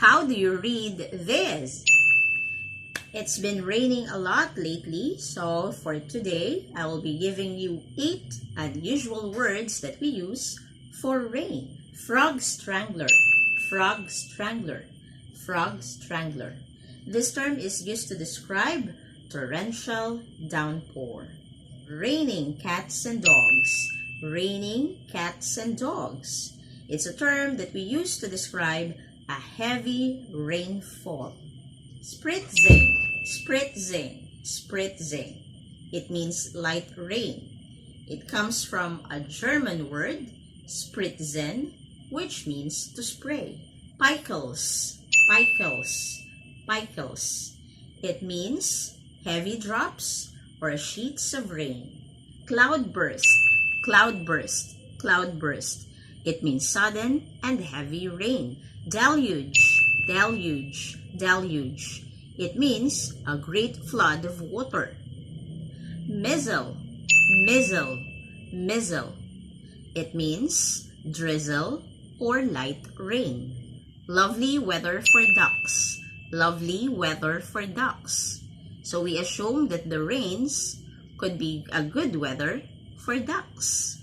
How do you read this? It's been raining a lot lately, so for today, I will be giving you 8 unusual words that we use for rain. Frog strangler, frog strangler, frog strangler. This term is used to describe torrential downpour. Raining cats and dogs, raining cats and dogs. It's a term that we use to describe a heavy rainfall. Spritzing, spritzing, spritzing. It means light rain. It comes from a German word, spritzen, which means to spray. Pickles, pickles, pickles. It means heavy drops or sheets of rain. Cloudburst, cloudburst, cloudburst. It means sudden and heavy rain. Deluge, deluge, deluge. It means a great flood of water. Mizzle, mizzle, mizzle. It means drizzle or light rain. Lovely weather for ducks, lovely weather for ducks. So we assume that the rains could be a good weather for ducks.